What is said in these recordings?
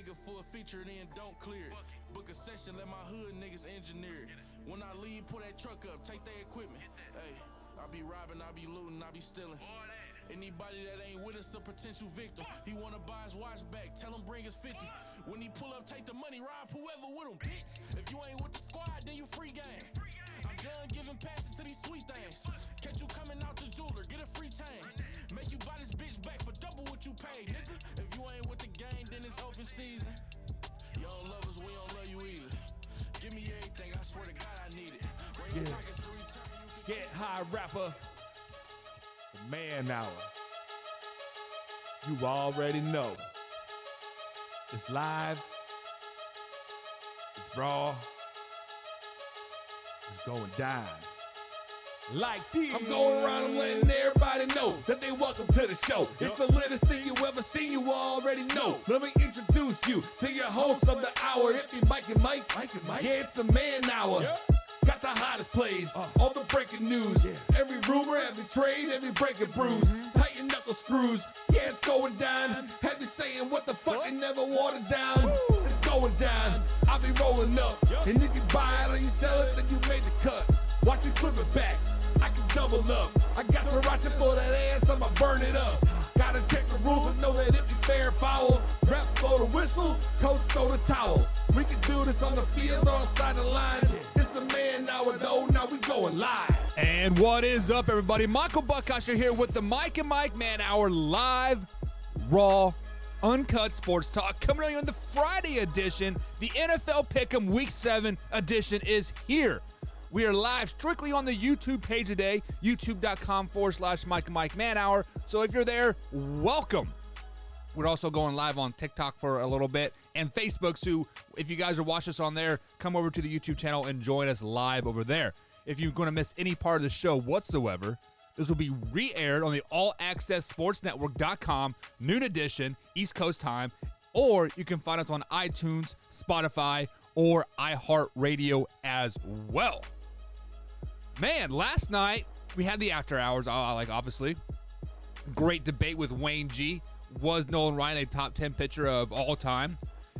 nigga for a feature, then don't clear it. Book a session, let my hood niggas engineer it. When I leave, pull that truck up, take their equipment. Hey, I be robbing, I be looting, I be stealing. Anybody that ain't with us a potential victim. He wanna buy his watch back, tell him bring his 50. When he pull up, take the money, rob whoever with him, bitch. If you ain't with the squad, then you free game. I'm done giving passes to these sweet things. Catch you coming out the jeweler, get a free chain. Make you buy this bitch back for double what you paid, nigga. If you ain't with the game, then it's open season. You don't love us, we don't love you either. Give me everything, I swear to God I need it. Get high rapper. The Man Hour. You already know. It's live. It's raw. It's going down. Like this. I'm going around and letting everybody know that they welcome to the show. It's the latest thing you ever seen, you already know. Let me introduce you to your host of the hour. It's me, Mike and Mike. Yeah, it's the Man Hour. Got the hottest plays, all the breaking news. Every rumor, every trade, every breaking bruise. Tighten knuckle screws, yeah, it's going down. Have you saying what the fuck and never watered down? It's going down, I'll be rolling up. And if you buy it or you sell it, then you made the cut. Watch me flip it back, I can double up. I got Sriracha for that ass, I'ma burn it up. Gotta check the rules and know that if you fair foul. Ref blow the whistle, coach throw the towel. We can do this on the field or outside the line. It's the Man Hour though, now we going live. And what is up, everybody? Michael Buckasher here with the Mike and Mike Man Hour live, raw, uncut sports talk. Coming on you on the Friday edition. The NFL Pick'em Week 7 edition is here. We are live strictly on the YouTube page today, youtube.com/Mike and Mike Man Hour. So if you're there, welcome. We're also going live on TikTok for a little bit and Facebook. So if you guys are watching us on there, come over to the YouTube channel and join us live over there. If you're going to miss any part of the show whatsoever, this will be re-aired on the allaccesssportsnetwork.com, noon edition, East Coast time, or you can find us on iTunes, Spotify, or iHeartRadio as well. Man, last night we had the after hours, obviously. Great debate with Wayne G. Was Nolan Ryan a top 10 pitcher of all time?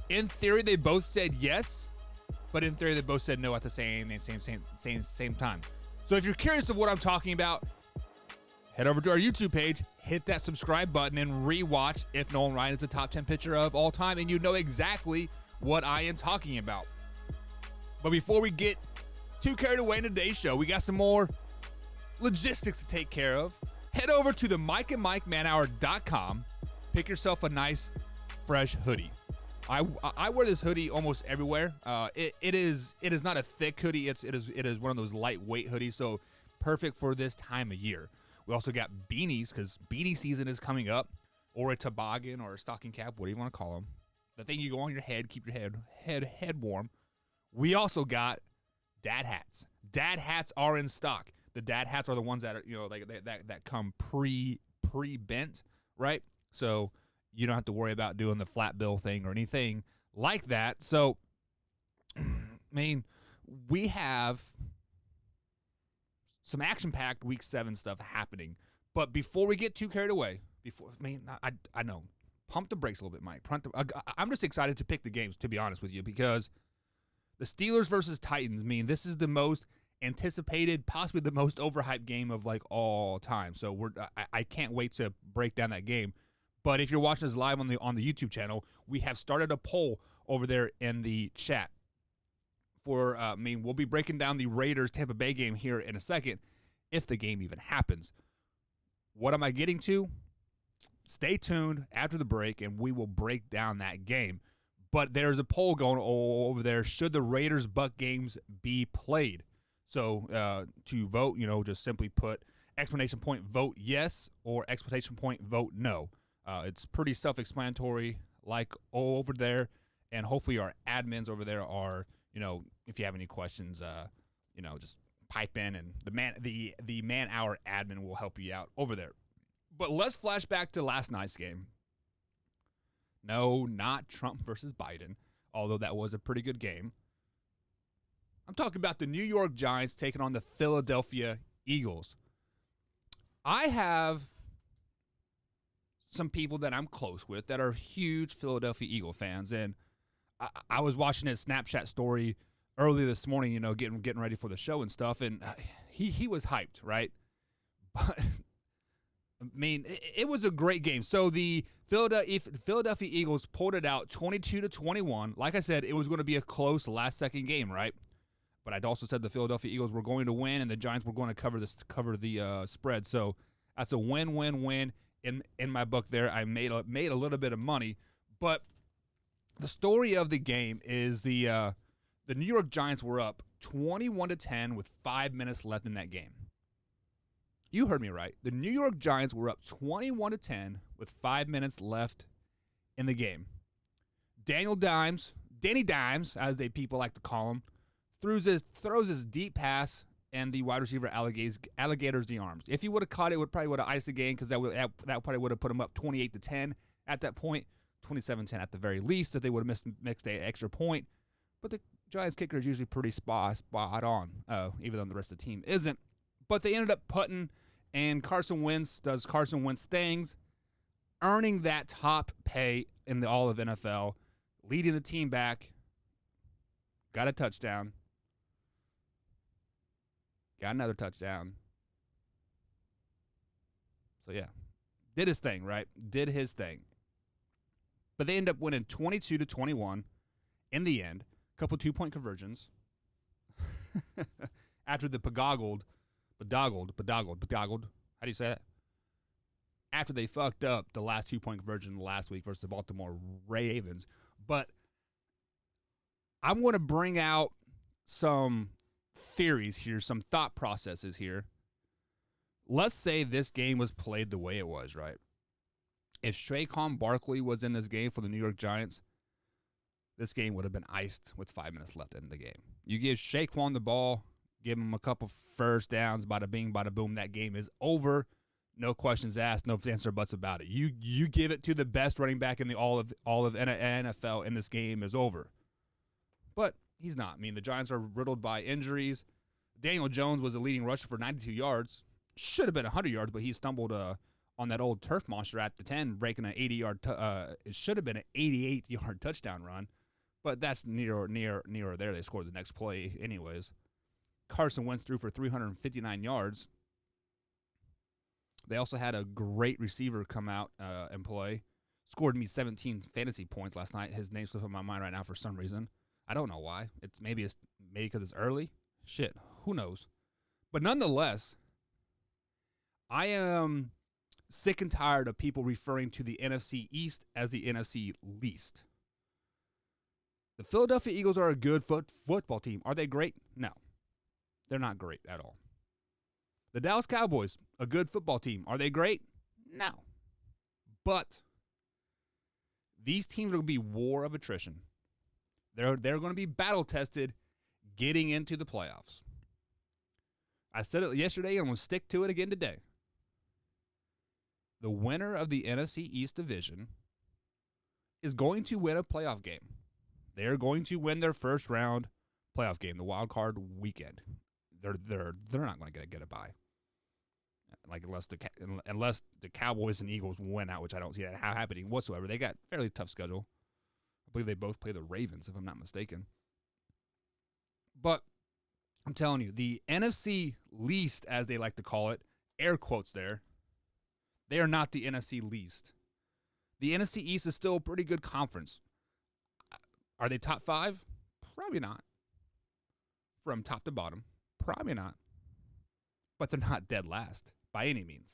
In theory, they both said yes, but in theory, they both said no at the same time. So if you're curious of what I'm talking about, head over to our YouTube page, hit that subscribe button, and rewatch if Nolan Ryan is the top 10 pitcher of all time, and you know exactly what I am talking about. But before we get too carried away in today's show, we got some more logistics to take care of. Head over to the MikeandMikeManHour.com. Pick yourself a nice, fresh hoodie. I wear this hoodie almost everywhere. It is not a thick hoodie. It is one of those lightweight hoodies, so perfect for this time of year. We also got beanies because beanie season is coming up, or a toboggan or a stocking cap, what do you want to call them? The thing you go on your head, keep your head warm. We also got dad hats. Dad hats are in stock. The dad hats are the ones that are, that come pre-bent, right? So you don't have to worry about doing the flat bill thing or anything like that. So, I mean, we have some action-packed Week 7 stuff happening. But before we get too carried away, I know, pump the brakes a little bit, Mike. I'm just excited to pick the games, to be honest with you, because the Steelers versus Titans, this is the most anticipated, possibly the most overhyped game of all time. So I can't wait to break down that game. But if you're watching us live on the YouTube channel, we have started a poll over there in the chat. We'll be breaking down the Raiders Tampa Bay game here in a second, if the game even happens. What am I getting to? Stay tuned after the break, and we will break down that game. But there's a poll going over there. Should the Raiders-Buck games be played? So to vote, just simply put exclamation point vote yes or exclamation point vote no. It's pretty self-explanatory like over there, and hopefully our admins over there are, if you have any questions, just pipe in, and the Man Hour admin will help you out over there. But let's flash back to last night's game. No, not Trump versus Biden, although that was a pretty good game. I'm talking about the New York Giants taking on the Philadelphia Eagles. I have some people that I'm close with that are huge Philadelphia Eagle fans, and I was watching his Snapchat story early this morning, you know, getting ready for the show and stuff, and he was hyped, right? But I mean, it was a great game. So the Philadelphia Eagles pulled it out 22-21. Like I said, it was going to be a close last-second game, right? But I'd also said the Philadelphia Eagles were going to win, and the Giants were going to cover the spread. So that's a win-win-win in my book. There, I made a little bit of money. But the story of the game is the New York Giants were up 21-10 with 5 minutes left in that game. You heard me right. The New York Giants were up 21-10 with 5 minutes left in the game. Danny Dimes, as people like to call him, throws his deep pass, and the wide receiver alligators the arms. If he would have caught it, probably would have iced the game because that probably would have put him up 28-10 at that point, 27-10 at the very least, if they would have missed an extra point. But the Giants kicker is usually pretty spot on, even though the rest of the team isn't. But they ended up putting, and Carson Wentz does Carson Wentz things, earning that top pay in all of NFL, leading the team back, got a touchdown, got another touchdown. So, yeah, did his thing, right? Did his thing. But they end up winning 22-21 in the end, a couple two-point conversions. After the bedoggled. How do you say that? After they fucked up the last 2-point conversion last week versus the Baltimore Ravens. But I'm going to bring out some theories here, some thought processes here. Let's say this game was played the way it was, right? If Saquon Barkley was in this game for the New York Giants, this game would have been iced with 5 minutes left in the game. You give Saquon the ball, give him a couple first downs, bada bing, bada boom, that game is over. No questions asked, no ifs, ands, or buts about it. You give it to the best running back in all of NFL, and this game is over. But he's not. I mean, the Giants are riddled by injuries. Daniel Jones was the leading rusher for 92 yards. Should have been 100 yards, but he stumbled on that old turf monster at the 10, breaking an 80-yard. It should have been an 88-yard touchdown run, but that's near or there. They scored the next play, anyways. Carson Wentz threw for 359 yards. They also had a great receiver come out and play. Scored me 17 fantasy points last night. His name's slipping my mind right now for some reason. I don't know why. Maybe because it's early. Shit, who knows? But nonetheless, I am sick and tired of people referring to the NFC East as the NFC least. The Philadelphia Eagles are a good football team. Are they great? No. They're not great at all. The Dallas Cowboys, a good football team. Are they great? No. But these teams are going to be war of attrition. They're going to be battle-tested getting into the playoffs. I said it yesterday, and I'm going to stick to it again today. The winner of the NFC East division is going to win a playoff game. They're going to win their first round playoff game, the wild card weekend. They're not going to get a bye, like unless the Cowboys and Eagles win out, which I don't see that happening whatsoever. They got a fairly tough schedule. I believe they both play the Ravens, if I'm not mistaken. But I'm telling you, the NFC least, as they like to call it, air quotes there, they are not the NFC least. The NFC East is still a pretty good conference. Are they top 5? Probably not. From top to bottom, probably not. But they're not dead last by any means.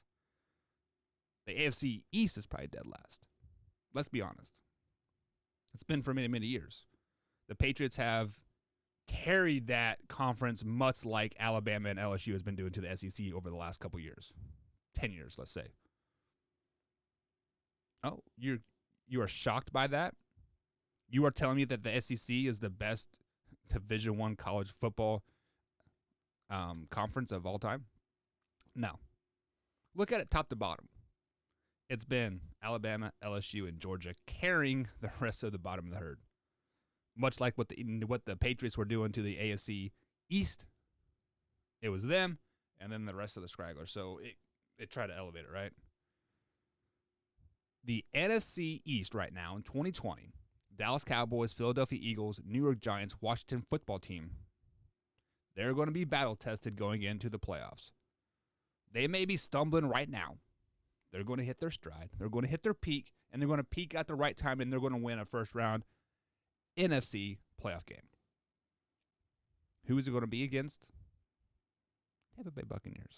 The AFC East is probably dead last. Let's be honest. It's been for many, many years. The Patriots have carried that conference much like Alabama and LSU has been doing to the SEC over the last couple years. 10 years, let's say. Oh, you are shocked by that? You are telling me that the SEC is the best Division I college football conference of all time? No. Look at it top to bottom. It's been Alabama, LSU, and Georgia carrying the rest of the bottom of the herd. Much like what the Patriots were doing to the AFC East. It was them, and then the rest of the scragglers. So it tried to elevate it, right? the NFC East right now in 2020, Dallas Cowboys, Philadelphia Eagles, New York Giants, Washington football team, they're going to be battle-tested going into the playoffs. They may be stumbling right now. They're going to hit their stride. They're going to hit their peak, and they're going to peak at the right time, and they're going to win a first-round NFC playoff game. Who is it going to be against? Tampa Bay Buccaneers.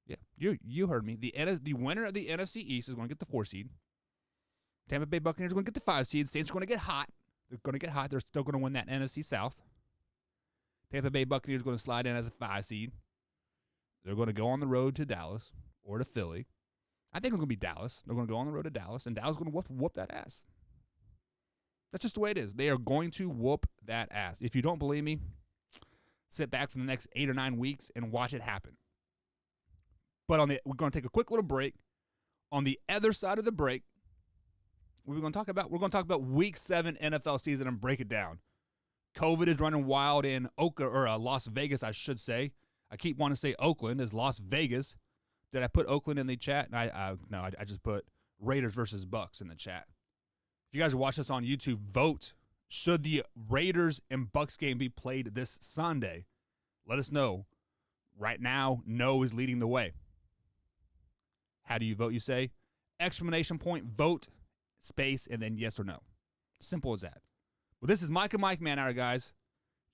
Yeah, you heard me. The winner of the NFC East is going to get the 4 seed. Tampa Bay Buccaneers are going to get the 5 seed. Saints are going to get hot. They're going to get hot. They're still going to win that NFC South. Tampa Bay Buccaneers are going to slide in as a 5 seed. They're going to go on the road to Dallas or to Philly. I think it's going to be Dallas. They're going to go on the road to Dallas, and Dallas is going to whoop that ass. That's just the way it is. They are going to whoop that ass. If you don't believe me, sit back for the next 8 or 9 weeks and watch it happen. But we're going to take a quick little break. On the other side of the break, we're going to talk about Week 7 NFL season and break it down. COVID is running wild in Las Vegas, I should say. I keep wanting to say Oakland is Las Vegas. Did I put Oakland in the chat? No, I just put Raiders versus Bucks in the chat. If you guys are watching us on YouTube, vote. Should the Raiders and Bucks game be played this Sunday? Let us know. Right now, no is leading the way. How do you vote, you say? Exclamation point, vote, space, and then yes or no. Simple as that. Well, this is Mike and Mike Man Hour, guys.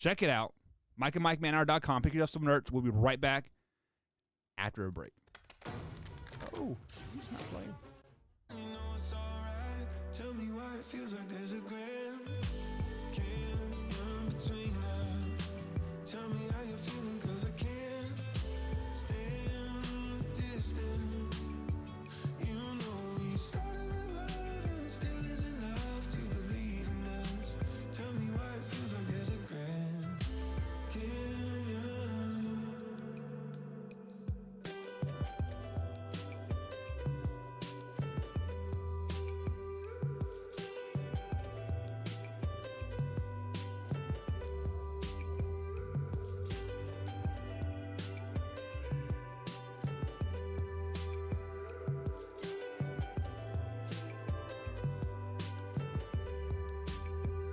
Check it out. MikeandMikeManHour.com. Pick up some merch. We'll be right back after a break. Oh, he's not playing. You know it's alright. Tell me why it feels like there's a grand canyon between us. Tell me how you're feeling, 'cause I can't stand the distance. You know we started with love and still isn't enough to believe in us. Tell me why it feels like there's a grand canyon.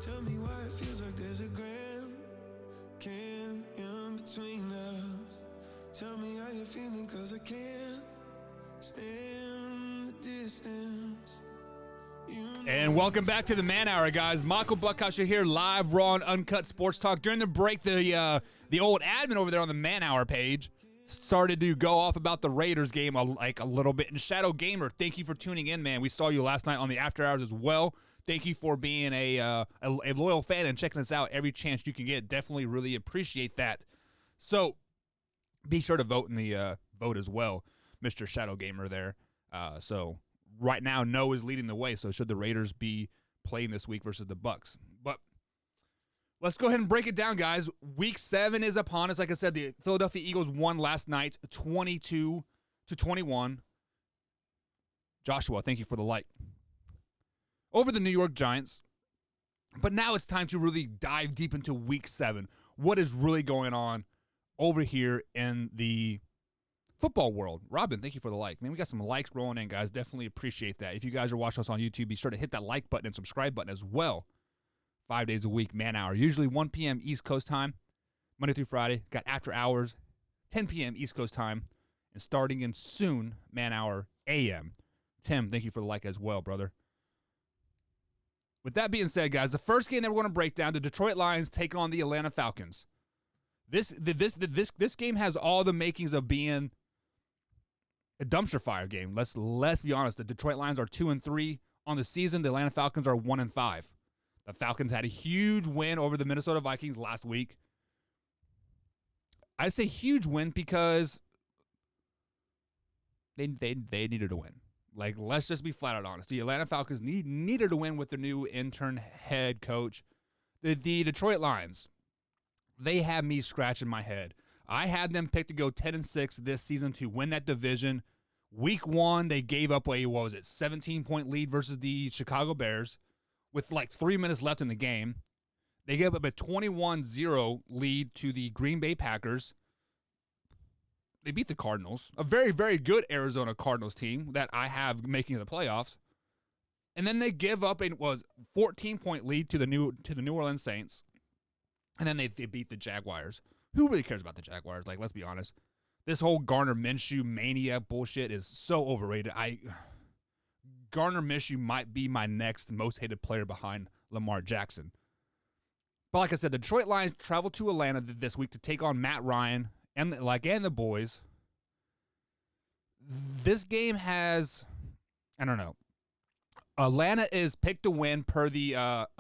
Tell me why it feels like there's a grand canyon between us. Tell me how you're feeling, 'cause I can't stand the distance. You know And welcome back to the Man Hour, guys. Michael Buckhouse here, live, raw, and uncut sports talk. During the break, the old admin over there on the Man Hour page started to go off about the Raiders game a little bit. And Shadow Gamer, thank you for tuning in, man. We saw you last night on the After Hours as well. Thank you for being a loyal fan and checking us out every chance you can get. Definitely really appreciate that. So be sure to vote in the vote as well, Mr. Shadow Gamer there. So right now, no is leading the way. So should the Raiders be playing this week versus the Bucks? But let's go ahead and break it down, guys. Week 7 is upon us. Like I said, the Philadelphia Eagles won last night, 22-21. Joshua, thank you for the like. Over the New York Giants. But now it's time to really dive deep into Week 7. What is really going on over here in the football world? Robin, thank you for the like. Man, we got some likes rolling in, guys. Definitely appreciate that. If you guys are watching us on YouTube, be sure to hit that like button and subscribe button as well. 5 days a week, Man Hour. Usually 1 p.m. East Coast time, Monday through Friday. Got After Hours, 10 p.m. East Coast time. And starting in soon, Man Hour AM. Tim, thank you for the like as well, brother. With that being said, guys, the first game that we're going to break down, the Detroit Lions take on the Atlanta Falcons. This game has all the makings of being a dumpster fire game. Let's be honest. The Detroit Lions are 2-3 on the season. The Atlanta Falcons are 1-5. The Falcons had a huge win over the Minnesota Vikings last week. I say huge win because they needed to win. Like, let's just be flat out honest. The Atlanta Falcons needed to win with their new intern head coach. The Detroit Lions, they have me scratching my head. I had them picked to go 10-6 this season to win that division. Week 1, they gave up a 17-point lead versus the Chicago Bears with like 3 minutes left in the game. They gave up a 21-0 lead to the Green Bay Packers. They beat the Cardinals, a very, very good Arizona Cardinals team that I have making the playoffs. And then they give up a 14-point lead to the New Orleans Saints. And then they beat the Jaguars. Who really cares about the Jaguars? Like, let's be honest. This whole Gardner Minshew mania bullshit is so overrated. Gardner Minshew might be my next most hated player behind Lamar Jackson. But like I said, the Detroit Lions travel to Atlanta this week to take on Matt Ryan and the boys. This game has, I don't know. Atlanta is picked to win per the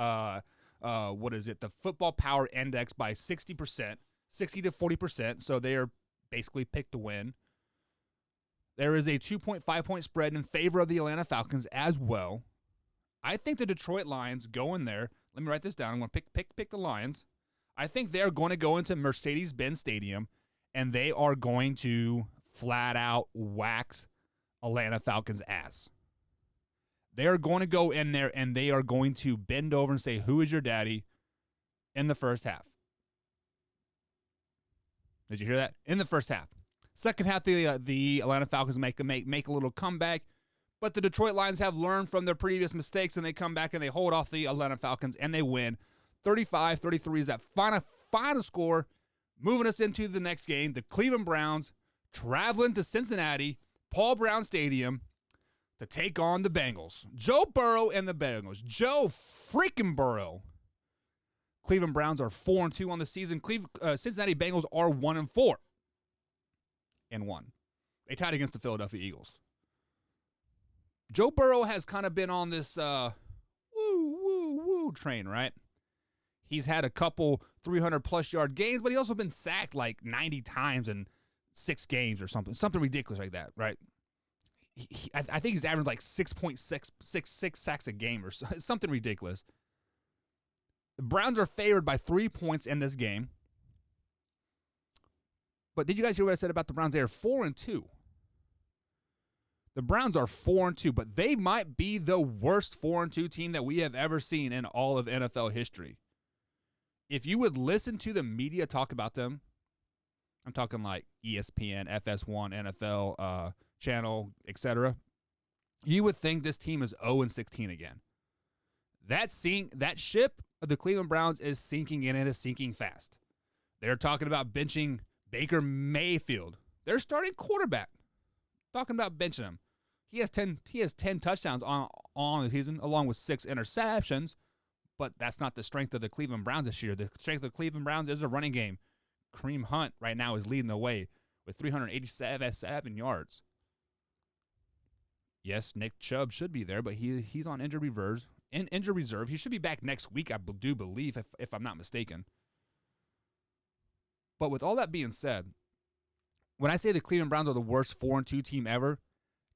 the Football Power Index by 60%, 60 to 40%. So they are basically picked to win. There is a 2.5-point spread in favor of the Atlanta Falcons as well. I think the Detroit Lions go in there. Let me write this down. I'm going to pick the Lions. I think they're going to go into Mercedes-Benz Stadium, and they are going to flat out wax Atlanta Falcons' ass. They are going to go in there, and they are going to bend over and say, "Who is your daddy?" in the first half. Did you hear that? In the first half. Second half, the Atlanta Falcons make a little comeback, but the Detroit Lions have learned from their previous mistakes, and they come back and they hold off the Atlanta Falcons, and they win. 35-33 is that final score, moving us into the next game. The Cleveland Browns traveling to Cincinnati, Paul Brown Stadium, to take on the Bengals. Joe Burrow and the Bengals. Joe freaking Burrow. Cleveland Browns are 4-2 on the season. Cincinnati Bengals are 1-4. They tied against the Philadelphia Eagles. Joe Burrow has kind of been on this woo train, right? He's had a couple 300-plus yard games, but he's also been sacked like 90 times in 6 games or something ridiculous like that, right? I think he's averaged like 6.6 sacks a game or something ridiculous. The Browns are favored by 3 points in this game. But did you guys hear what I said about the Browns? They are 4-2. The Browns are 4-2, but they might be the worst 4-2 team that we have ever seen in all of NFL history. If you would listen to the media talk about them, I'm talking like ESPN, FS1, NFL channel, etc., you would think this team is 0-16 again. That ship of the Cleveland Browns is sinking, and it is sinking fast. They're talking about benching Baker Mayfield, their starting quarterback. Talking about benching him. He has 10 touchdowns on the season, along with 6 interceptions. But that's not the strength of the Cleveland Browns this year. The strength of the Cleveland Browns is a running game. Kareem Hunt right now is leading the way with 387 yards. Yes, Nick Chubb should be there, but he's on injured reserve. He should be back next week, I do believe, if I'm not mistaken. But with all that being said, when I say the Cleveland Browns are the worst 4-2 team ever,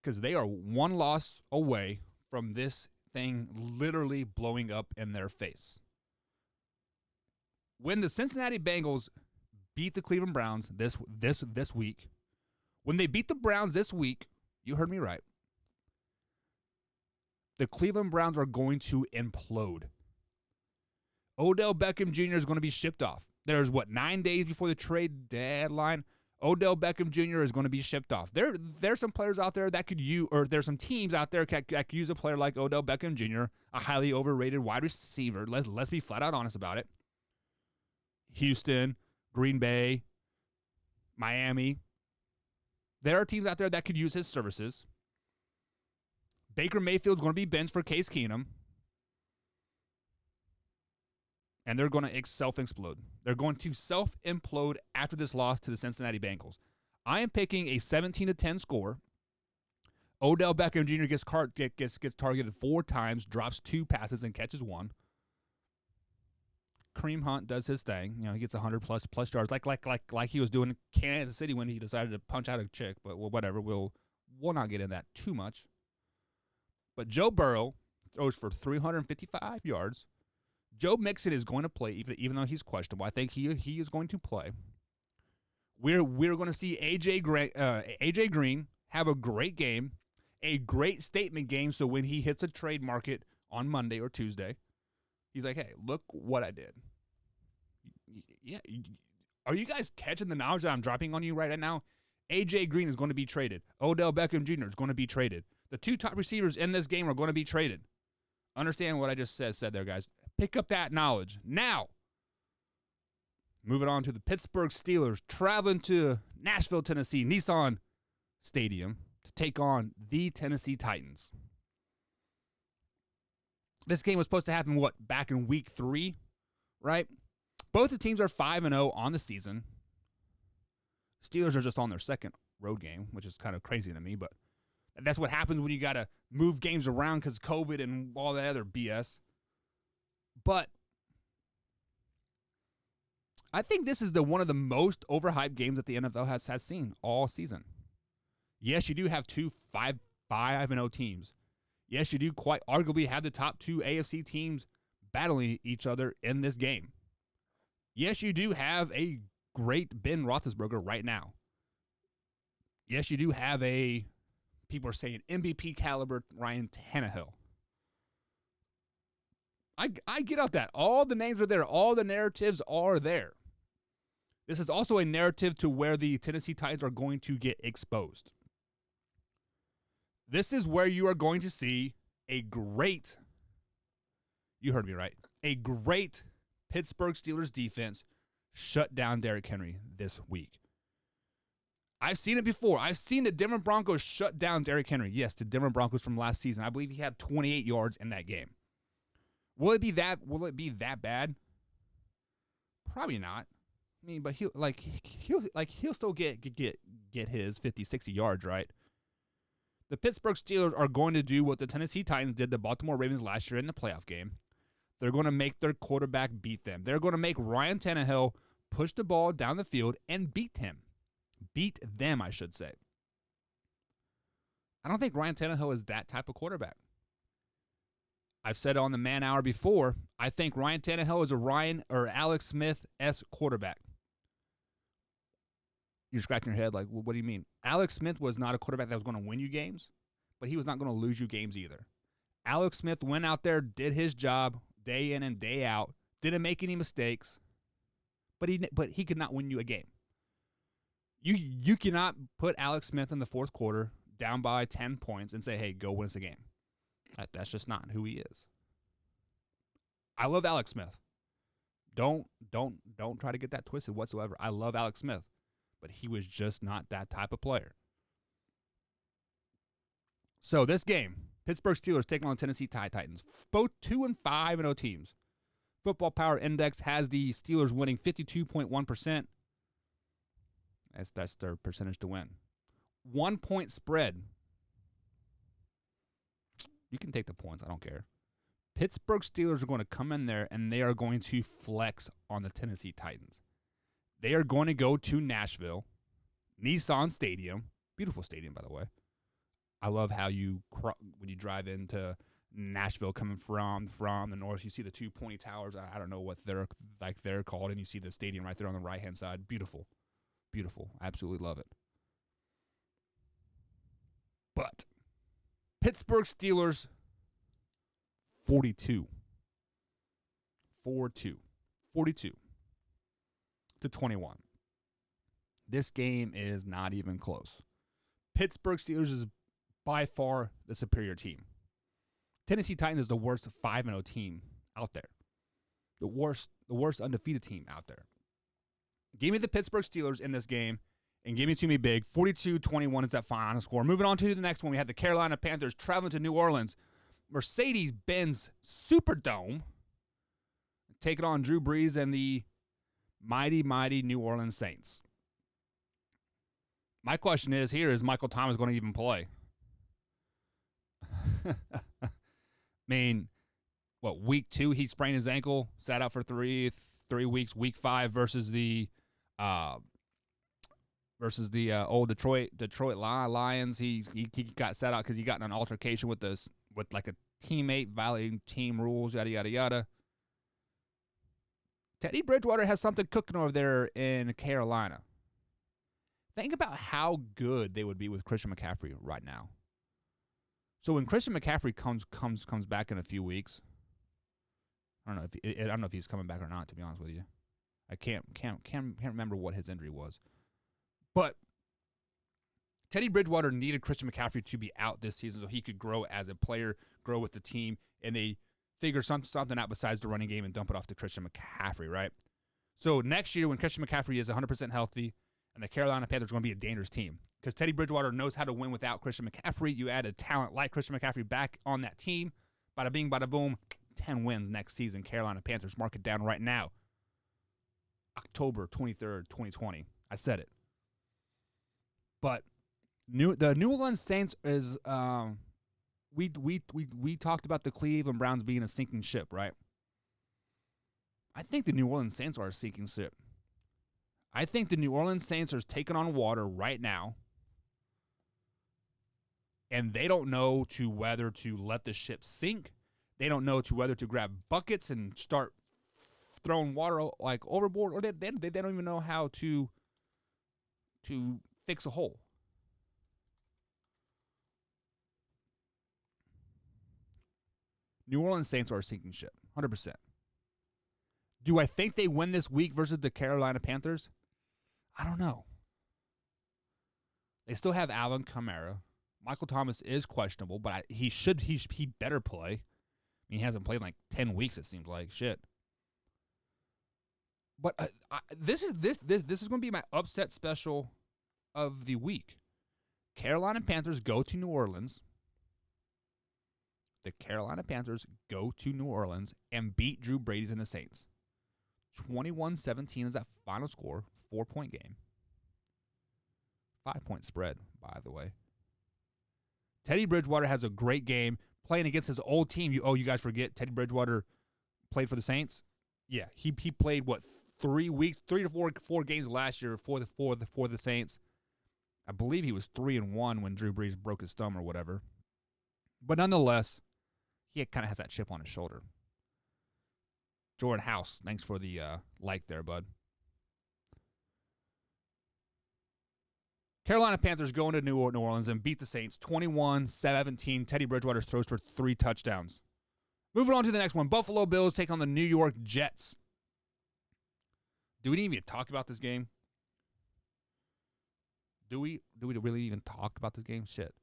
because they are one loss away from this thing literally blowing up in their face. When the Cincinnati Bengals beat the Cleveland Browns this week, when they beat the Browns this week, you heard me right, the Cleveland Browns are going to implode. Odell Beckham Jr. is going to be shipped off. There's, 9 days before the trade deadline. Odell Beckham Jr. is going to be shipped off. There's some players out there that could use, or there's some teams out there that could use a player like Odell Beckham Jr., a highly overrated wide receiver. Let's be flat out honest about it. Houston, Green Bay, Miami. There are teams out there that could use his services. Baker Mayfield's going to be benched for Case Keenum. And they're going to self-implode. They're going to self-implode after this loss to the Cincinnati Bengals. I am picking a 17-10 score. Odell Beckham Jr. gets targeted 4 times, drops 2 passes, and catches 1. Kareem Hunt does his thing. He gets 100-plus yards, like he was doing in Kansas City when he decided to punch out a chick. But whatever, we'll not get into that too much. But Joe Burrow throws for 355 yards. Joe Mixon is going to play, even though he's questionable. I think he is going to play. We're going to see AJ Green have a great game, a great statement game. So when he hits a trade market on Monday or Tuesday, he's like, "Hey, look what I did." Yeah, are you guys catching the knowledge that I'm dropping on you right now? A.J. Green is going to be traded. Odell Beckham Jr. is going to be traded. The 2 top receivers in this game are going to be traded. Understand what I just said there, guys. Pick up that knowledge. Now, moving on to the Pittsburgh Steelers, traveling to Nashville, Tennessee, Nissan Stadium, to take on the Tennessee Titans. This game was supposed to happen, back in week 3, right? Both the teams are 5-0 on the season. Steelers are just on their second road game, which is kind of crazy to me, but that's what happens when you got to move games around because COVID and all that other BS. But I think this is one of the most overhyped games that the NFL has seen all season. Yes, you do have 2 5-0 teams. Yes, you do quite arguably have the top 2 AFC teams battling each other in this game. Yes, you do have a great Ben Roethlisberger right now. Yes, you do have people are saying MVP caliber Ryan Tannehill. I get off that. All the names are there. All the narratives are there. This is also a narrative to where the Tennessee Titans are going to get exposed. This is where you are going to see you heard me right, a great Pittsburgh Steelers defense shut down Derrick Henry this week. I've seen it before. I've seen the Denver Broncos shut down Derrick Henry. Yes, the Denver Broncos from last season. I believe he had 28 yards in that game. Will it be that bad? Probably not. I mean, but he'll still get his 50, 60 yards, right? The Pittsburgh Steelers are going to do what the Tennessee Titans did to Baltimore Ravens last year in the playoff game. They're going to make their quarterback beat them. They're going to make Ryan Tannehill push the ball down the field and beat him. Beat them, I should say. I don't think Ryan Tannehill is that type of quarterback. I've said on the Man Hour before, I think Ryan Tannehill is a Ryan or Alex Smith-esque quarterback. You're scratching your head like, well, what do you mean? Alex Smith was not a quarterback that was going to win you games, but he was not going to lose you games either. Alex Smith went out there, did his job day in and day out, didn't make any mistakes, but he could not win you a game. You cannot put Alex Smith in the fourth quarter down by 10 points and say, hey, go win us a game. That's just not who he is. I love Alex Smith. Don't try to get that twisted whatsoever. I love Alex Smith, but he was just not that type of player. So this game, Pittsburgh Steelers taking on Tennessee Titans. Both 2 and 5-0 teams. Football Power Index has the Steelers winning 52.1%. That's their percentage to win. 1 point spread. You can take the points. I don't care. Pittsburgh Steelers are going to come in there and they are going to flex on the Tennessee Titans. They are going to go to Nashville, Nissan Stadium. Beautiful stadium, by the way. I love how when you drive into Nashville coming from the north, you see the 2 pointy towers. I don't know what they're called, and you see the stadium right there on the right-hand side. Beautiful. Beautiful. Absolutely love it. But Pittsburgh Steelers 42. 4-2. 42 to 21. This game is not even close. Pittsburgh Steelers is by far the superior team. Tennessee Titans is the worst 5-0 team out there. The worst undefeated team out there. Give me the Pittsburgh Steelers in this game and give it to me big. 42-21 is that final score. Moving on to the next one, we have the Carolina Panthers traveling to New Orleans. Mercedes-Benz Superdome taking on Drew Brees and the mighty, mighty New Orleans Saints. My question is, Michael Thomas going to even play? I mean, week 2 he sprained his ankle, sat out for three weeks. Week 5 versus the old Detroit Lions, he got sat out because he got in an altercation with like a teammate violating team rules, yada yada yada. Teddy Bridgewater has something cooking over there in Carolina. Think about how good they would be with Christian McCaffrey right now. So when Christian McCaffrey comes back in a few weeks, I don't know if he's coming back or not. To be honest with you, I can't remember what his injury was. But Teddy Bridgewater needed Christian McCaffrey to be out this season so he could grow as a player, grow with the team, and they figure something out besides the running game and dump it off to Christian McCaffrey, right? So next year when Christian McCaffrey is 100% healthy and the Carolina Panthers are going to be a dangerous team because Teddy Bridgewater knows how to win without Christian McCaffrey. You add a talent like Christian McCaffrey back on that team. Bada bing, bada boom. 10 wins next season. Carolina Panthers. Mark it down right now. October 23rd, 2020. I said it. But the New Orleans Saints is we talked about the Cleveland Browns being a sinking ship, right? I think the New Orleans Saints are a sinking ship. I think the New Orleans Saints are taking on water right now, and they don't know to whether to let the ship sink. They don't know to whether to grab buckets and start throwing water like overboard, or they don't even know how to fix a hole. New Orleans Saints are a sinking ship, 100%. Do I think they win this week versus the Carolina Panthers? I don't know. They still have Alvin Kamara. Michael Thomas is questionable, but he better play. I mean, he hasn't played in like 10 weeks. It seems like shit. But this is going to be my upset special of the week. Carolina Panthers go to New Orleans. The Carolina Panthers go to New Orleans and beat Drew Brady's and the Saints. 21-17 is that final score. 4-point game. 5-point spread, by the way. Teddy Bridgewater has a great game playing against his old team. You guys forget Teddy Bridgewater played for the Saints? Yeah, he played, 3 to 4 games last year for the Saints. I believe he was 3-1 when Drew Brees broke his thumb or whatever. But nonetheless, he kind of has that chip on his shoulder. Jordan House, thanks for the like there, bud. Carolina Panthers go into New Orleans and beat the Saints 21-17. Teddy Bridgewater throws for 3 touchdowns. Moving on to the next one. Buffalo Bills take on the New York Jets. Do we even talk about this game? Do we really even talk about this game? Shit.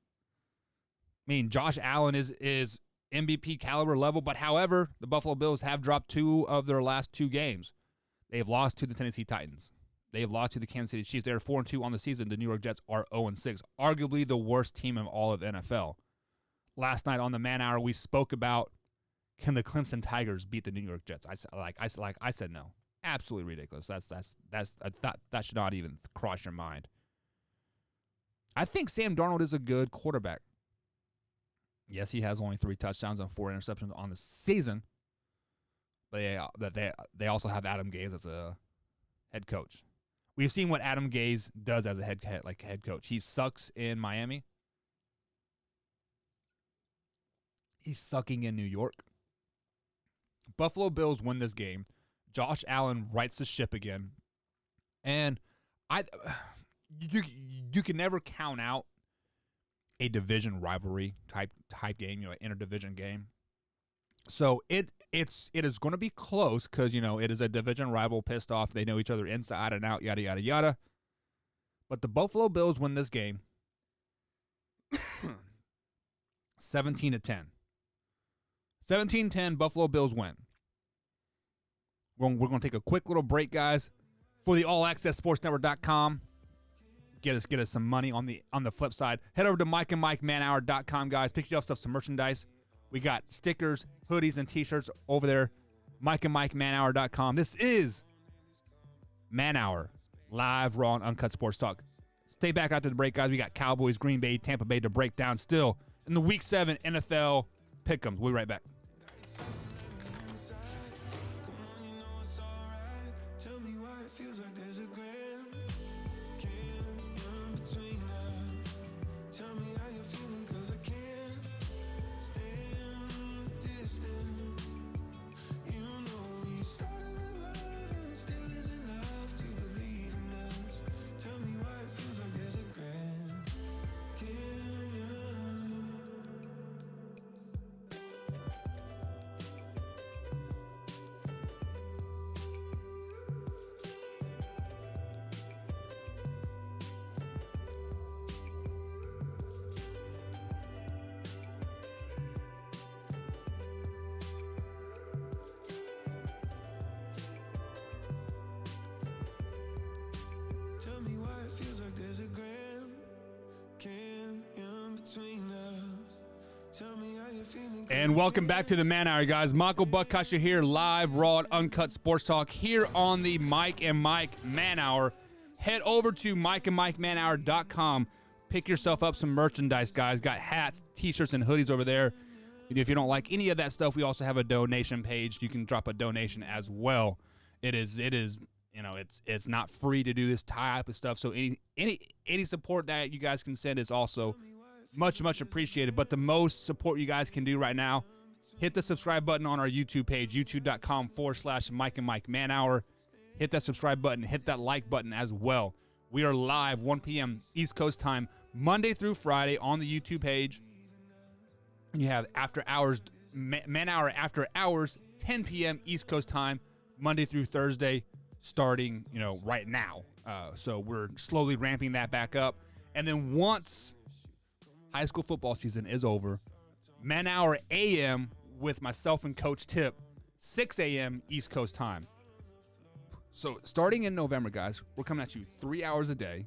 I mean, Josh Allen is MVP caliber level, but however, the Buffalo Bills have dropped 2 of their last 2 games. They have lost to the Tennessee Titans. They have lost to the Kansas City Chiefs. They are 4-2 on the season. The New York Jets are 0-6, arguably the worst team in all of NFL. Last night on the Man Hour, we spoke about can the Clemson Tigers beat the New York Jets? I said no. Absolutely ridiculous. That should not even cross your mind. I think Sam Darnold is a good quarterback. Yes, he has only 3 touchdowns and 4 interceptions on the season. But they also have Adam Gase as a head coach. We've seen what Adam Gase does as a head coach. He sucks in Miami. He's sucking in New York. Buffalo Bills win this game. Josh Allen rights the ship again. And you can never count out a division rivalry type game, an interdivision game. So it is going to be close because, it is a division rival pissed off. They know each other inside and out, yada, yada, yada. But the Buffalo Bills win this game 17-10. 17-10, Buffalo Bills win. We're going to take a quick little break, guys, for the allaccesssportsnetwork.com. Get us some money on the flip side. Head over to MikeandMikeManHour.com, guys. Pick yourself some merchandise. We got stickers, hoodies, and T-shirts over there. MikeandMikeManHour.com. This is Man Hour, live, raw, and uncut sports talk. Stay back after the break, guys. We got Cowboys, Green Bay, Tampa Bay to break down still in the Week 7 NFL Pick'ems. We'll be right back. Tell me why it feels like there's a grand canyon between us. Tell me how you're feeling, 'cause I can't stand the distance. You know we started with love and still isn't enough to believe in us. Tell me why it feels like there's a grand canyon. And welcome back to the Man Hour, guys. Michael Buckasha here, live, raw, and uncut sports talk here on the Mike and Mike Man Hour. Head over to mikeandmikemanhour.com. Pick yourself up some merchandise, guys. Got hats, T-shirts, and hoodies over there. If you don't like any of that stuff, we also have a donation page. You can drop a donation as well. It is, you know, it's not free to do this type of stuff. So any support that you guys can send is also much appreciated. But the most support you guys can do right now, hit the subscribe button on our YouTube page, youtube.com/Mike and Mike Man Hour. Hit that subscribe button, hit that like button as well. We are live 1 p.m. East Coast time, Monday through Friday on the YouTube page. You have After Hours, Man Hour After Hours, 10 p.m. East Coast time, Monday through Thursday, starting, you know, right now. So we're slowly ramping that back up. And then once high school football season is over, Man Hour AM with myself and Coach Tip, 6 a.m. East Coast time. So starting in November, guys, we're coming at you 3 hours a day,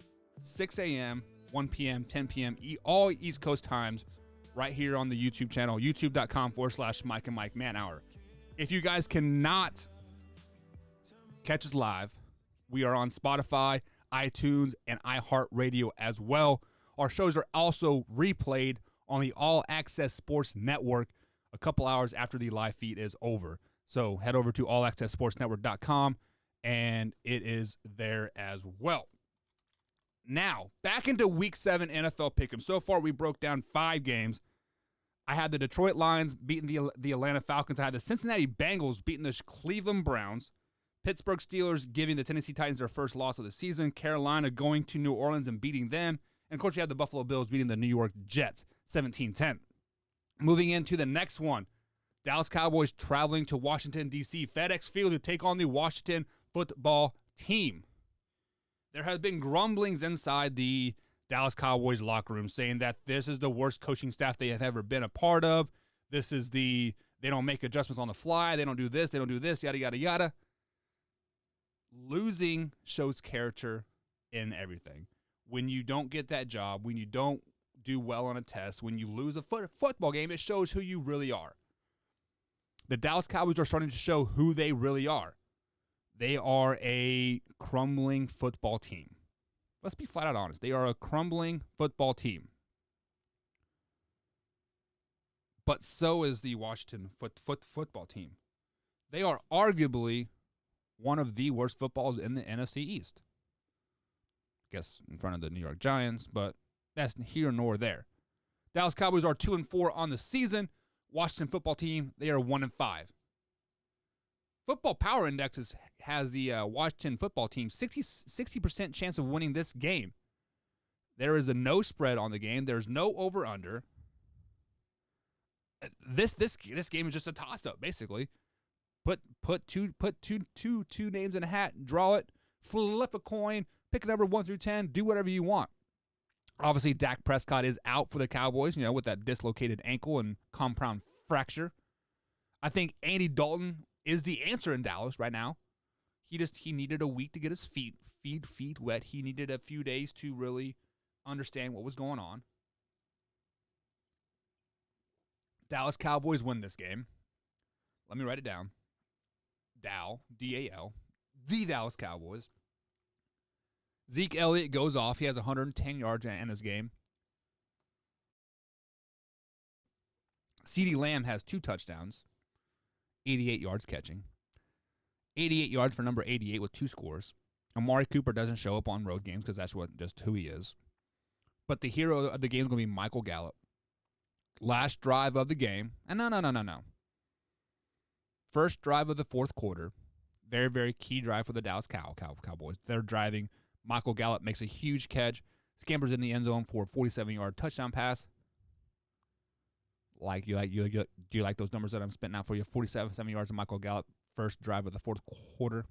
6 a.m., 1 p.m., 10 p.m., all East Coast times, right here on the YouTube channel, youtube.com/Mike and Mike Man Hour. If you guys cannot catch us live, we are on Spotify, iTunes, and iHeartRadio as well. Our shows are also replayed on the All Access Sports Network a couple hours after the live feed is over. So head over to allaccesssportsnetwork.com, and it is there as well. Now, back into Week 7 NFL Pick'em. So far, we broke down 5 games. I had the Detroit Lions beating the Atlanta Falcons. I had the Cincinnati Bengals beating the Cleveland Browns. Pittsburgh Steelers giving the Tennessee Titans their first loss of the season. Carolina going to New Orleans and beating them. And, of course, you had the Buffalo Bills beating the New York Jets, 17-10. Moving into the next one, Dallas Cowboys traveling to Washington, D.C., FedEx Field to take on the Washington football team. There has been grumblings inside the Dallas Cowboys locker room saying that this is the worst coaching staff they have ever been a part of. They don't make adjustments on the fly. They don't do this, yada, yada, yada. Losing shows character in everything. When you don't get that job, when you don't do well on a test, when you lose a football game, it shows who you really are. The Dallas Cowboys are starting to show who they really are. They are a crumbling football team. Let's be flat out honest. They are a crumbling football team. But so is the Washington football team. They are arguably one of the worst footballs in the NFC East. I guess in front of the New York Giants, but that's here nor there. Dallas Cowboys are 2-4 on the season. Washington football team, they are 1-5. Football Power Index has the Washington football team 60% chance of winning this game. There is a no spread on the game. There's no over/under. This game is just a toss-up, basically. Put two names in a hat, draw it, flip a coin, pick a number 1 through 10, do whatever you want. Obviously, Dak Prescott is out for the Cowboys, with that dislocated ankle and compound fracture. I think Andy Dalton is the answer in Dallas right now. He needed a week to get his feet wet. He needed a few days to really understand what was going on. Dallas Cowboys win this game. Let me write it down. D-A-L, the Dallas Cowboys. Zeke Elliott goes off. He has 110 yards in his game. CeeDee Lamb has 2 touchdowns, 88 yards catching. 88 yards for number 88 with 2 scores. Amari Cooper doesn't show up on road games because that's just who he is. But the hero of the game is going to be Michael Gallup. Last drive of the game. And no. First drive of the fourth quarter. Very, very key drive for the Dallas Cowboys. They're driving. Michael Gallup makes a huge catch. Scampers in the end zone for a 47-yard touchdown pass. Do you like those numbers that I'm spitting out for you? 47 yards of Michael Gallup. First drive of the fourth quarter.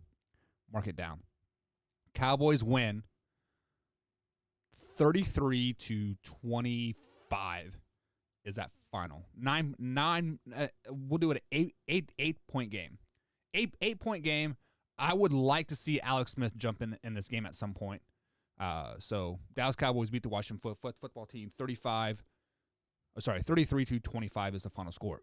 Mark it down. Cowboys win 33-25 is that final. We'll do it an 8-point game. 8-point game. I would like to see Alex Smith jump in this game at some point. So Dallas Cowboys beat the Washington football team 33-25 is the final score.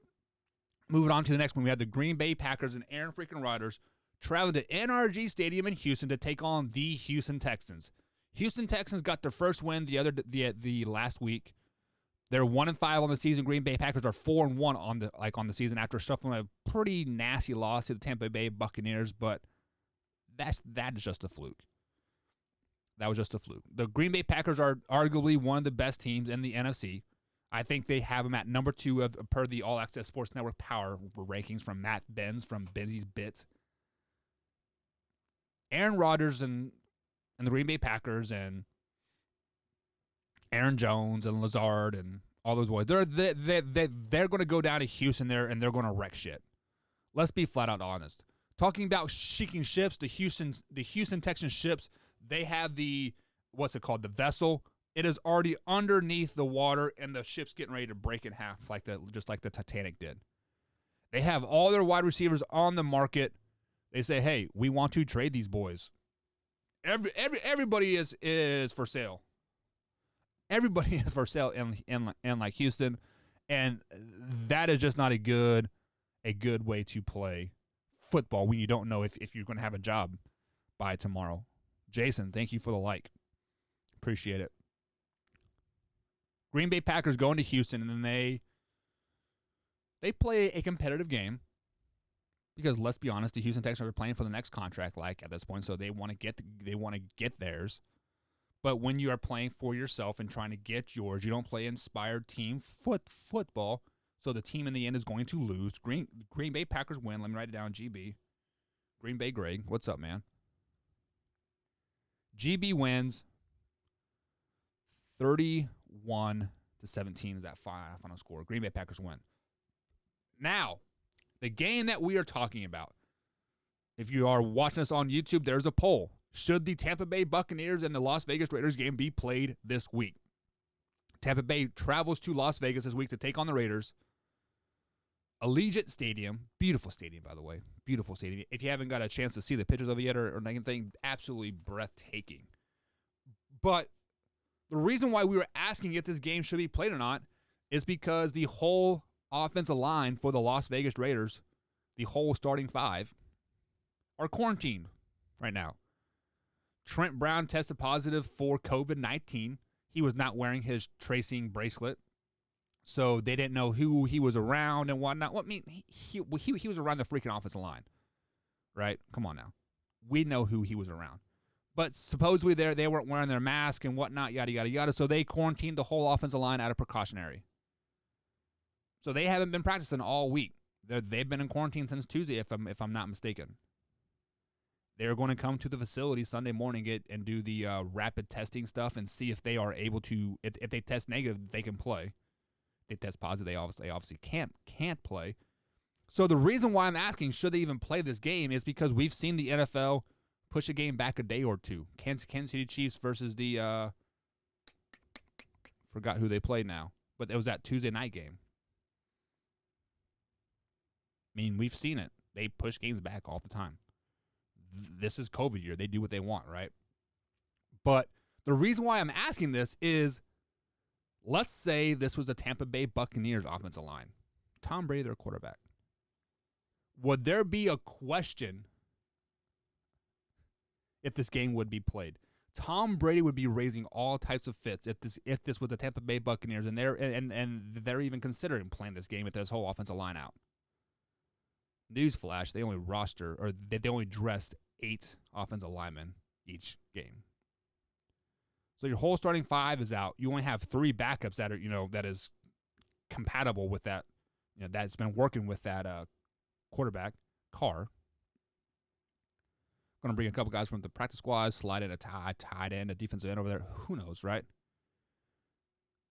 Moving on to the next one, we have the Green Bay Packers and Aaron freaking Rodgers traveling to NRG Stadium in Houston to take on the Houston Texans. Houston Texans got their first win the last week. They're 1-5 on the season. Green Bay Packers are 4-1 on the season after suffering a pretty nasty loss to the Tampa Bay Buccaneers, but that is just a fluke. That was just a fluke. The Green Bay Packers are arguably one of the best teams in the NFC. I think they have them at number 2 per the All Access Sports Network Power rankings from Matt Benz from Benzy's Bits. Aaron Rodgers and the Green Bay Packers and Aaron Jones and Lazard and all those boys, they're going to go down to Houston there and they're going to wreck shit. Let's be flat out honest. Talking about sinking ships, the Houston Texans ships, they have the vessel. It is already underneath the water, and the ship's getting ready to break in half, just like the Titanic did. They have all their wide receivers on the market. They say, "Hey, we want to trade these boys." Everybody is for sale. Everybody is for sale in like Houston, and that is just not a good way to play football when you don't know if you're going to have a job by tomorrow. Jason, thank you for the like. Appreciate it. Green Bay Packers going to Houston, and then they play a competitive game because let's be honest, the Houston Texans are playing for the next contract at this point, so they want to get theirs. But when you are playing for yourself and trying to get yours, you don't play inspired team football. So the team in the end is going to lose. Green Bay Packers win. Let me write it down. GB. Green Bay Greg. What's up, man? GB wins 31-17 is that final score. Green Bay Packers win. Now, the game that we are talking about, if you are watching us on YouTube, there's a poll. Should the Tampa Bay Buccaneers and the Las Vegas Raiders game be played this week? Tampa Bay travels to Las Vegas this week to take on the Raiders. Allegiant Stadium, beautiful stadium, by the way. Beautiful stadium. If you haven't got a chance to see the pictures of it yet or anything, absolutely breathtaking. But the reason why we were asking if this game should be played or not is because the whole offensive line for the Las Vegas Raiders, the whole starting 5, are quarantined right now. Trent Brown tested positive for COVID-19. He was not wearing his tracing bracelet, so they didn't know who he was around and whatnot. Well, I mean, he was around the freaking offensive line, right? Come on now. We know who he was around. But supposedly they weren't wearing their mask and whatnot, yada, yada, yada, so they quarantined the whole offensive line out of precautionary. So they haven't been practicing all week. They've been in quarantine since Tuesday, if I'm not mistaken. They're going to come to the facility Sunday morning and do the rapid testing stuff and see if they are able to. If they test negative, they can play. If they test positive, they obviously can't play. So the reason why I'm asking should they even play this game is because we've seen the NFL push a game back a day or two. Kansas City Chiefs versus the forgot who they played now, but it was that Tuesday night game. I mean, we've seen it. They push games back all the time. This is COVID year. They do what they want, right? But the reason why I'm asking this is, let's say this was the Tampa Bay Buccaneers offensive line. Tom Brady, their quarterback. Would there be a question if this game would be played? Tom Brady would be raising all types of fits if this was the Tampa Bay Buccaneers, and they're even considering playing this game with this whole offensive line out. Newsflash: they only dressed 8 offensive linemen each game. So your whole starting 5 is out. You only have 3 backups that are that is compatible with that. That's been working with that quarterback Carr. Going to bring a couple guys from the practice squad, slide in a tight end, a defensive end over there. Who knows, right?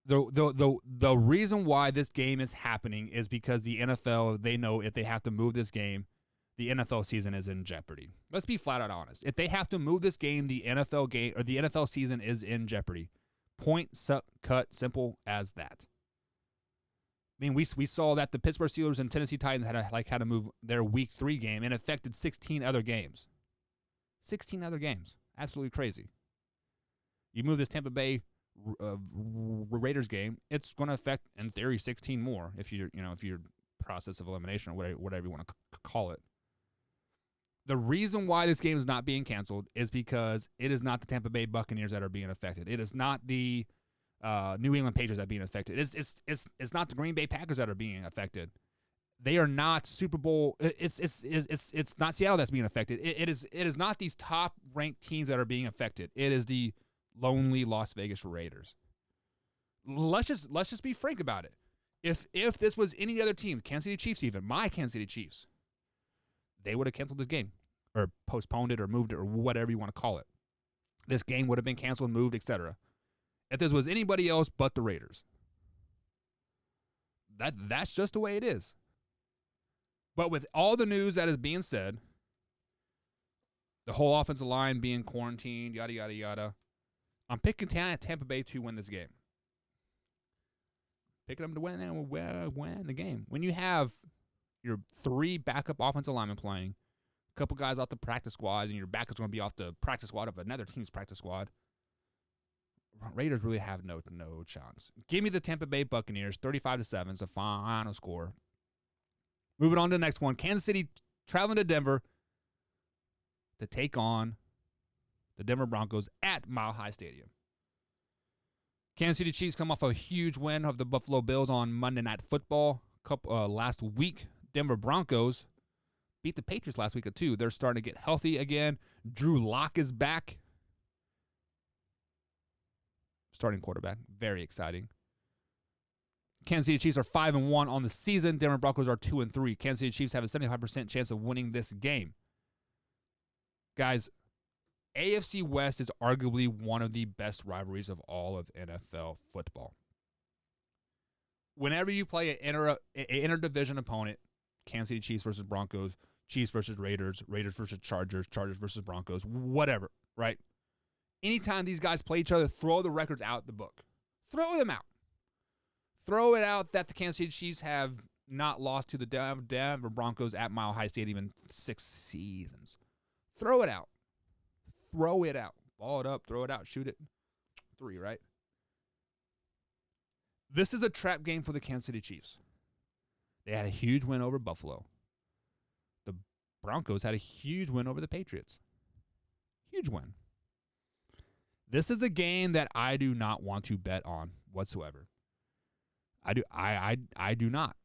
The reason why this game is happening is because the NFL, they know if they have to move this game, the NFL season is in jeopardy. Let's be flat out honest. If they have to move this game, the NFL season is in jeopardy. Point cut, simple as that. I mean, we saw that the Pittsburgh Steelers and Tennessee Titans had to move their Week 3 game, and it affected 16 other games. 16 other games. Absolutely crazy. You move this Tampa Bay Raiders game, it's going to affect, in theory, 16 more if you're process of elimination, or whatever you want to call it. The reason why this game is not being canceled is because it is not the Tampa Bay Buccaneers that are being affected. It is not the New England Patriots that are being affected. It's not the Green Bay Packers that are being affected. They are not Super Bowl. It's not Seattle that's being affected. It is not these top ranked teams that are being affected. It is the lonely Las Vegas Raiders. Let's just be frank about it. If this was any other team, Kansas City Chiefs, even my Kansas City Chiefs, they would have canceled this game or postponed it or moved it or whatever you want to call it. This game would have been canceled, moved, etc. If this was anybody else but the Raiders, that's just the way it is. But with all the news that is being said, the whole offensive line being quarantined, yada, yada, yada, I'm picking Tampa Bay to win this game. Picking them to win the game. When you have your 3 backup offensive linemen playing, a couple guys off the practice squad, and your backup's going to be off the practice squad of another team's practice squad, Raiders really have no chance. Give me the Tampa Bay Buccaneers, 35-7 is the final score. Moving on to the next one. Kansas City traveling to Denver to take on the Denver Broncos at Mile High Stadium. Kansas City Chiefs come off a huge win of the Buffalo Bills on Monday Night Football last week. Denver Broncos beat the Patriots last week too. They're starting to get healthy again. Drew Lock is back. Starting quarterback. Very exciting. Kansas City Chiefs are 5-1 on the season. Denver Broncos are 2-3. Kansas City Chiefs have a 75% chance of winning this game. Guys, AFC West is arguably one of the best rivalries of all of NFL football. Whenever you play an interdivision opponent, Kansas City Chiefs versus Broncos, Chiefs versus Raiders, Raiders versus Chargers, Chargers versus Broncos, whatever, right? Anytime these guys play each other, throw the records out the book. Throw them out. Throw it out that the Kansas City Chiefs have not lost to the Denver Broncos at Mile High Stadium in 6 seasons. Throw it out. Throw it out. Ball it up, throw it out, shoot it. 3, right? This is a trap game for the Kansas City Chiefs. They had a huge win over Buffalo. The Broncos had a huge win over the Patriots. Huge win. This is a game that I do not want to bet on whatsoever. I do not.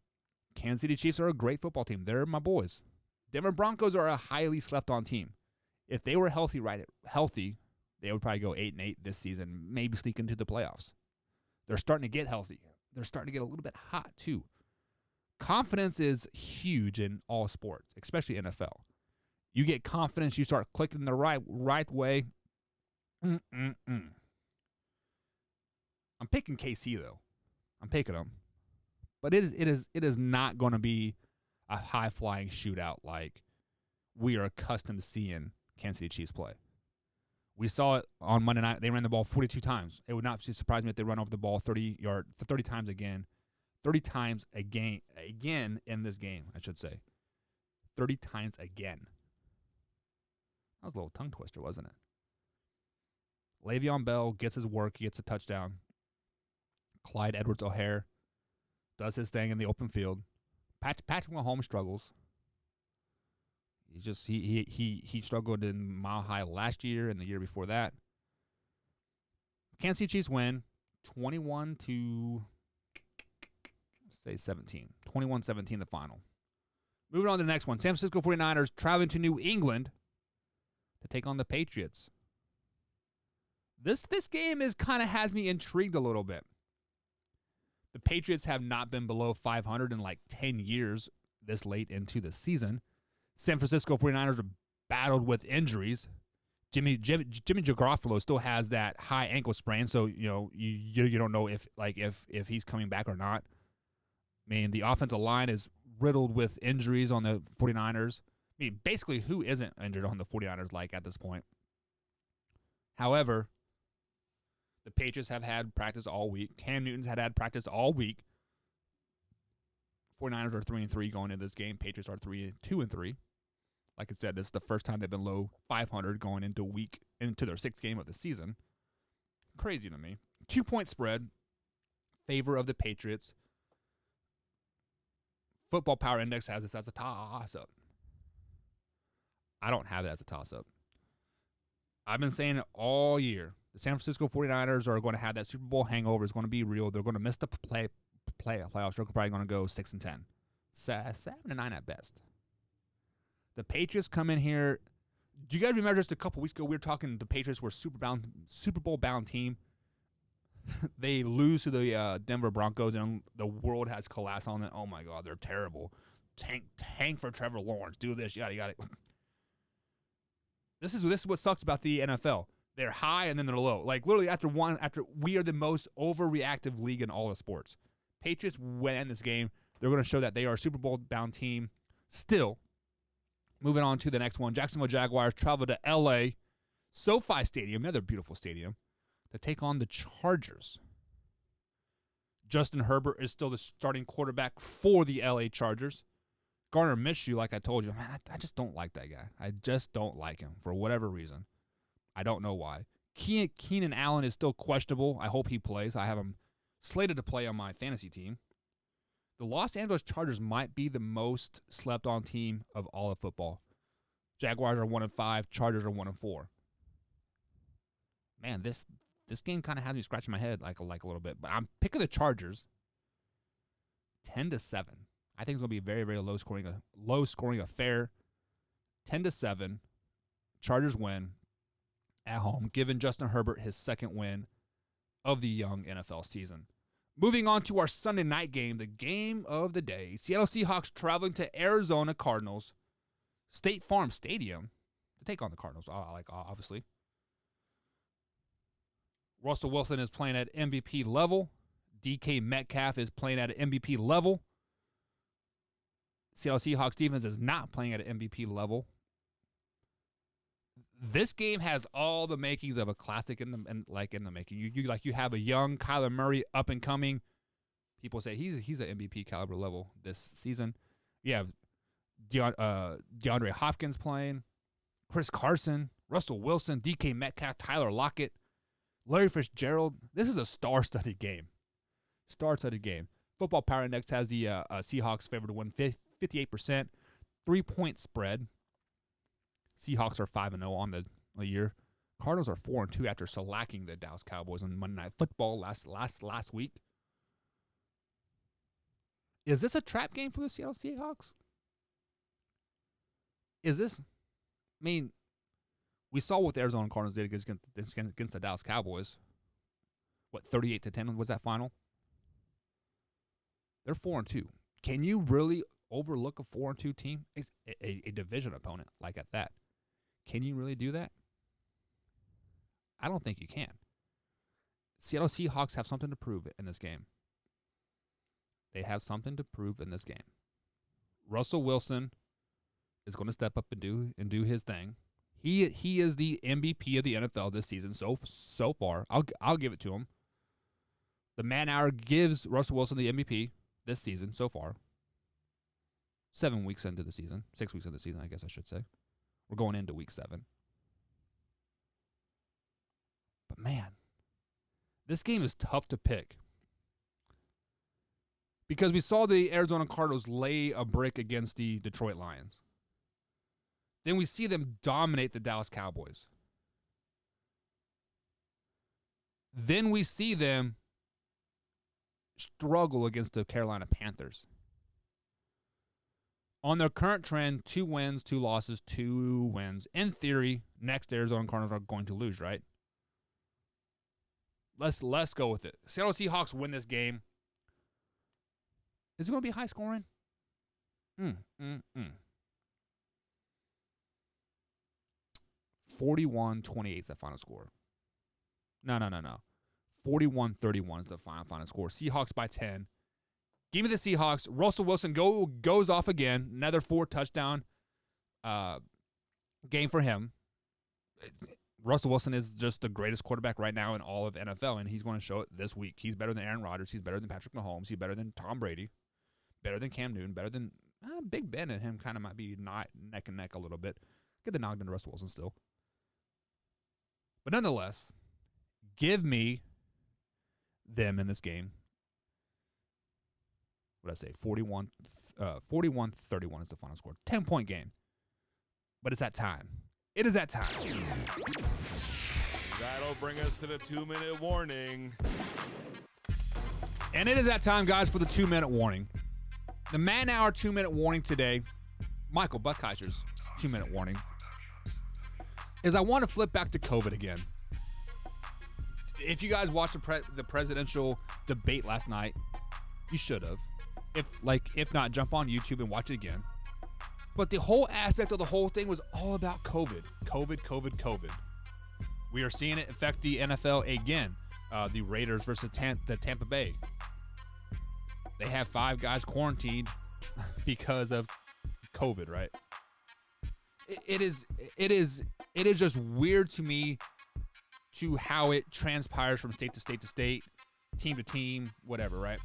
Kansas City Chiefs are a great football team. They're my boys. Denver Broncos are a highly slept-on team. If they were healthy, they would probably go 8-8 this season, maybe sneak into the playoffs. They're starting to get healthy. They're starting to get a little bit hot, too. Confidence is huge in all sports, especially NFL. You get confidence, you start clicking the right way. I'm picking KC, though. I'm picking them. But it is not going to be a high-flying shootout like we are accustomed to seeing Kansas City Chiefs play. We saw it on Monday night. They ran the ball 42 times. It would not surprise me if they run over the ball 30 times again. 30 times again in this game, I should say. 30 times again. That was a little tongue twister, wasn't it? Le'Veon Bell gets his work. He gets a touchdown. Clyde Edwards-Helaire does his thing in the open field. Patrick Mahomes struggles. He struggled in Mile High last year and the year before that. Kansas City Chiefs win 21-17. 21-17 the final. Moving on to the next one. San Francisco 49ers traveling to New England to take on the Patriots. This game kind of has me intrigued a little bit. The Patriots have not been below 500 in like 10 years this late into the season. San Francisco 49ers are battled with injuries. Jimmy Garoppolo still has that high ankle sprain, so you don't know if he's coming back or not. I mean, the offensive line is riddled with injuries on the 49ers. I mean, basically, who isn't injured on the 49ers like at this point? However, the Patriots have had practice all week. Cam Newton's had practice all week. 49ers are 3-3 going into this game. Patriots are 2-3. Like I said, this is the first time they've been low 500 going into their 6th game of the season. Crazy to me. 2-point spread, favor of the Patriots. Football Power Index has this as a toss-up. I don't have it as a toss-up. I've been saying it all year. The San Francisco 49ers are going to have that Super Bowl hangover. It's going to be real. They're going to miss the playoffs. They're probably going to go 6-10. 7-9 at best. The Patriots come in here. Do you guys remember just a couple weeks ago we were talking the Patriots were Super Bowl bound team? They lose to the Denver Broncos and the world has collapsed on them. Oh my God, they're terrible. Tank for Trevor Lawrence. Do this. You got it. This is what sucks about the NFL. They're high and then they're low. Like literally after we are the most overreactive league in all of sports. Patriots win this game. They're going to show that they are a Super Bowl bound team. Still, moving on to the next one. Jacksonville Jaguars travel to L.A. SoFi Stadium, another beautiful stadium, to take on the Chargers. Justin Herbert is still the starting quarterback for the L.A. Chargers. Gardner Minshew, like I told you, man, I just don't like that guy. I just don't like him for whatever reason. I don't know why. Keenan Allen is still questionable. I hope he plays. I have him slated to play on my fantasy team. The Los Angeles Chargers might be the most slept-on team of all of football. Jaguars are 1-5. Chargers are 1-4. Man, this game kind of has me scratching my head like a little bit. But I'm picking the Chargers 10-7. I think it's going to be a very, very low-scoring affair. 10-7. Chargers win at home, giving Justin Herbert his second win of the young NFL season. Moving on to our Sunday night game, the game of the day. Seattle Seahawks traveling to Arizona Cardinals, State Farm Stadium, to take on the Cardinals, obviously. Russell Wilson is playing at MVP level. DK Metcalf is playing at an MVP level. Seattle Seahawks defense is not playing at an MVP level. This game has all the makings of a classic in the making. You have a young Kyler Murray up and coming. People say he's an MVP caliber level this season. You have DeAndre Hopkins playing, Chris Carson, Russell Wilson, DK Metcalf, Tyler Lockett, Larry Fitzgerald. This is a star-studded game. Football Power Index has the Seahawks favored to win 58%, 3-point spread. Seahawks are 5-0 on the year. Cardinals are 4-2 after shellacking the Dallas Cowboys on Monday Night Football last week. Is this a trap game for the Seattle Seahawks? Is this? I mean, we saw what the Arizona Cardinals did against the Dallas Cowboys. What, 38-10 was that final? They're 4-2. Can you really overlook a 4-2 team? It's a division opponent like at that. Can you really do that? I don't think you can. Seattle Seahawks have something to prove in this game. They have something to prove in this game. Russell Wilson is going to step up and do his thing. He is the MVP of the NFL this season so far. I'll give it to him. The Man Hour gives Russell Wilson the MVP this season so far. 7 weeks into the season. 6 weeks into the season, I guess I should say. We're going into week 7. But man, this game is tough to pick. Because we saw the Arizona Cardinals lay a brick against the Detroit Lions. Then we see them dominate the Dallas Cowboys. Then we see them struggle against the Carolina Panthers. On their current trend, 2 wins, 2 losses, 2 wins. In theory, next Arizona Cardinals are going to lose, right? Let's go with it. Seattle Seahawks win this game. Is it going to be high scoring? 41-28 is the final score. No. 41-31 is the final score. Seahawks by 10. Give me the Seahawks. Russell Wilson goes off again. Another 4-touchdown game for him. Russell Wilson is just the greatest quarterback right now in all of NFL, and he's going to show it this week. He's better than Aaron Rodgers. He's better than Patrick Mahomes. He's better than Tom Brady. Better than Cam Newton. Better than Big Ben and him kind of might be not neck and neck a little bit. Get the nod into Russell Wilson still. But nonetheless, give me them in this game. What did I say? 41-31 is the final score. 10-point game. But it's that time. It is that time. That'll bring us to the 2-minute warning. And it is that time, guys, for the 2-minute warning. The Man Hour 2-minute warning today, Michael Buckheiser's 2-minute warning, is I want to flip back to COVID again. If you guys watched the presidential debate last night, you should have. If not, jump on YouTube and watch it again. But the whole aspect of the whole thing was all about COVID. COVID. We are seeing it affect the NFL again. The Raiders versus the Tampa Bay. They have 5 guys quarantined because of COVID, right? It is just weird to me to how it transpires from state to state to state, team to team, whatever, right?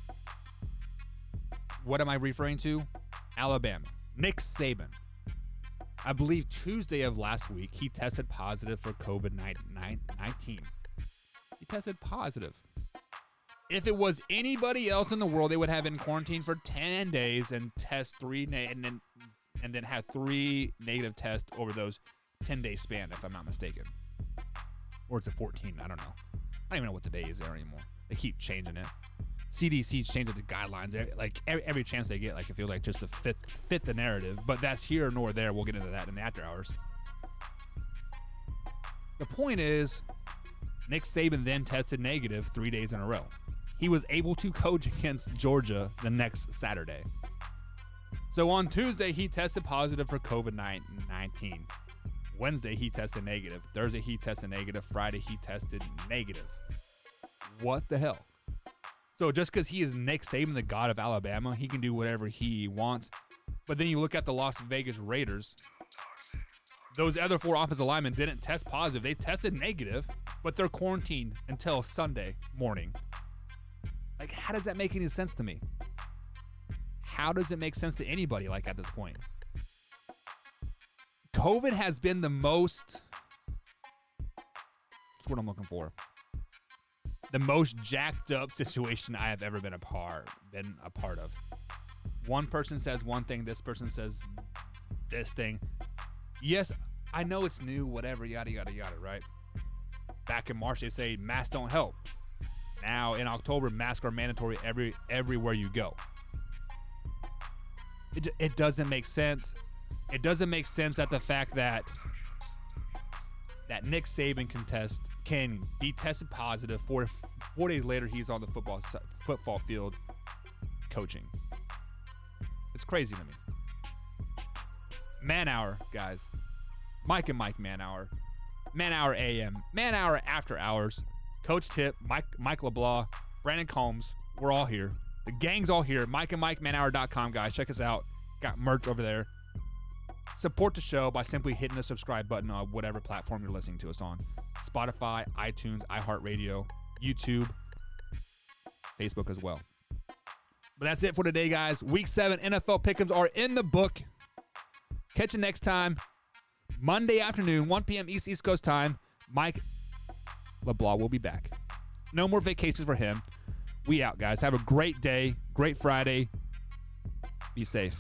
What am I referring to? Alabama. Nick Saban. I believe Tuesday of last week, he tested positive for COVID-19. He tested positive. If it was anybody else in the world, they would have been in quarantine for 10 days and test 3 and then have 3 negative tests over those 10-day span, if I'm not mistaken. Or it's a 14, I don't know. I don't even know what the day is there anymore. They keep changing it. CDC's changing the guidelines. Every chance they get, it feels like just to fit the narrative. But that's here nor there. We'll get into that in the after hours. The point is, Nick Saban then tested negative 3 days in a row. He was able to coach against Georgia the next Saturday. So on Tuesday, he tested positive for COVID-19. Wednesday, he tested negative. Thursday, he tested negative. Friday, he tested negative. What the hell? So just because he is Nick Saban, the god of Alabama, he can do whatever he wants. But then you look at the Las Vegas Raiders. Those other 4 offensive linemen didn't test positive. They tested negative, but they're quarantined until Sunday morning. How does that make any sense to me? How does it make sense to anybody at this point? COVID has been the most... That's what I'm looking for. The most jacked up situation I have ever been a part of. One person says one thing, this person says this thing. Yes, I know it's new, whatever, yada, yada, yada, right? Back in March, they say masks don't help. Now, in October, masks are mandatory everywhere you go. It doesn't make sense. It doesn't make sense that the fact that Nick Saban can be tested positive 4 days later he's on the football field coaching. It's crazy to me. Man Hour, guys. Mike and Mike Man Hour. Man Hour AM. Man Hour After Hours. Coach Tip, Mike LeBlanc, Brandon Combs. We're all here. The gang's all here. MikeandMikeManHour.com, guys. Check us out. Got merch over there. Support the show by simply hitting the subscribe button on whatever platform you're listening to us on. Spotify, iTunes, iHeartRadio, YouTube, Facebook as well. But that's it for today, guys. Week 7 NFL Pick'ems are in the book. Catch you next time. Monday afternoon, 1 p.m. East Coast time. Mike LeBlanc will be back. No more vacations for him. We out, guys. Have a great day. Great Friday. Be safe.